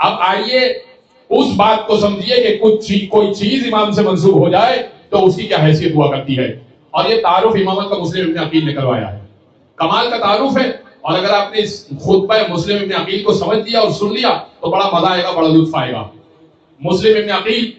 اب آئیے اس بات کو سمجھیے کہ کوئی چیز امام سے منسوب ہو جائے تو اس کی کیا حیثیت ہوا کرتی ہے. اور یہ تعارف امامت کا مسلم ابن عقیل نے کروایا ہے. کمال کا تعارف ہے. اور اگر آپ نے اس خطبہ مسلم ابن عقیل کو سمجھ لیا اور سن لیا تو بڑا مزہ آئے گا, بڑا لطف آئے گا. مسلم ابن عقیل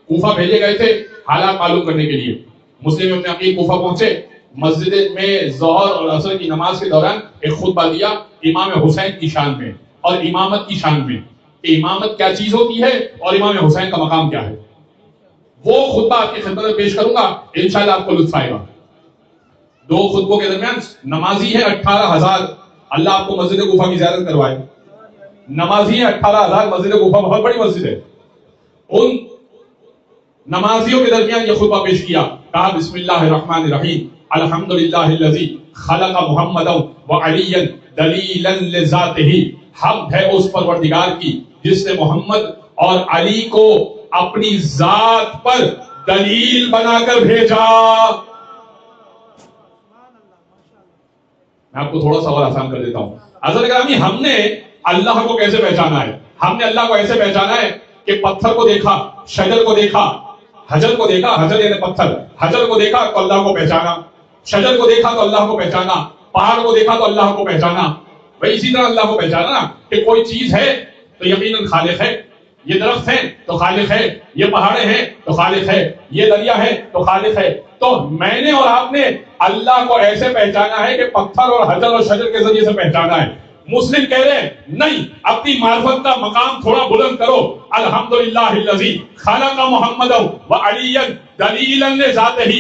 کوفہ بھیجے گئے تھے حالات معلوم کرنے کے لیے. مسلم ابن عقیل کوفہ پہنچے, مسجد میں ظہر اور عصر کی نماز کے دوران ایک خطبہ دیا امام حسین کی شان میں اور امامت کی شان میں, کہ امامت کیا چیز ہوتی ہے اور امام حسین کا مقام کیا ہے. وہ خطبہ آپ کی خدمت میں پیش کروں گا, انشاءاللہ آپ کو لطف آئے گا. 2 خطبوں کے درمیان نمازی ہے 18,000. اللہ آپ کو مسجد کوفہ کی زیارت کروائے. نمازی ہے 18,000. مسجد کوفہ بہت بڑی مسجد ہے. ان نمازیوں کے درمیان یہ خطبہ پیش کیا, کہا بسم اللہ الرحمن الرحیم الحمدللہ الذی خلق محمدا وعلیا دلیلا لذاتہ. حمد ہے اس پروردگار کی جس نے محمد اور علی کو اپنی ذات پر دلیل بنا کر بھیجا. میں آپ کو تھوڑا سا اور آسان کر دیتا ہوں. حضرت گرامی, ہم نے اللہ کو کیسے پہچانا ہے؟ ہم نے اللہ کو ایسے پہچانا ہے کہ پتھر کو دیکھا, شجر کو دیکھا, حجر کو دیکھا, حجر یعنی پتھر, حجر کو دیکھا تو اللہ کو پہچانا, شجر کو دیکھا تو اللہ کو پہچانا, پہاڑ کو دیکھا تو اللہ کو پہچانا. بھائی اسی طرح اللہ کو پہچانا کہ کوئی چیز ہے تو یقیناً خالق ہے. یہ درخت ہے تو خالق ہے, یہ پہاڑیں ہیں تو خالق ہے, یہ دریا ہے تو خالق ہے. تو میں نے اور آپ نے اللہ کو ایسے پہچانا ہے کہ پتھر اور حجر اور شجر کے ذریعے سے پہچانا ہے. مسلم کہہ رہے ہیں نہیں, اپنی معرفت کا مقام تھوڑا بلند کرو. الحمدللہ الذی خلق محمدا وعلیا دلیلا لذاتہ.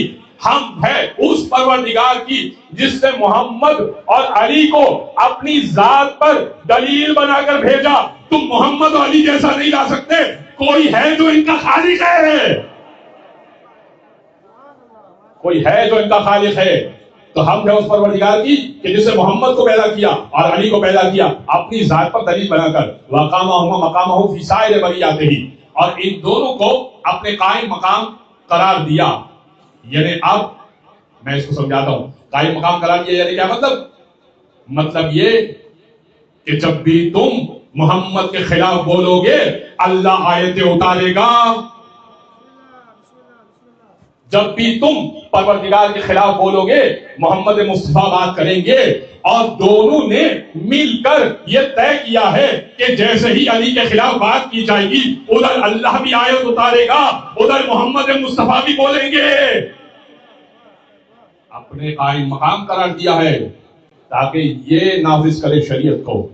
ہم ہے اس پروردگار کی جس نے محمد اور علی کو اپنی ذات پر دلیل بنا کر بھیجا. تم محمد اور علی جیسا نہیں لا سکتے, کوئی ہے جو ان کا خالق ہے, کوئی ہے جو ان کا خالق ہے. تو ہم ہے اس پروردگار کی کہ جس نے محمد کو پیدا کیا اور علی کو پیدا کیا اپنی ذات پر دلیل بنا کر. وَقَامَهُمَا مَقَامَهُ فِي سَائِرِ بَرِيَّاتِهِ. اور ان دونوں کو اپنے قائم مقام قرار دیا. یعنی اب میں اس کو سمجھاتا ہوں, قائم مقام قرار دیا یعنی کیا مطلب؟ مطلب یہ کہ جب بھی تم محمد کے خلاف بولو گے اللہ آیتیں اتارے گا. جب بھی تم پروردگار کے خلاف بولو گے محمد مصطفیٰ بات کریں گے. اور دونوں نے مل کر یہ طے کیا ہے کہ جیسے ہی علی کے خلاف بات کی جائے گی ادھر اللہ بھی آیت اتارے گا, ادھر محمد مصطفیٰ بھی بولیں گے. اپنے قائم مقام قرار دیا ہے تاکہ یہ نافذ کرے شریعت کو.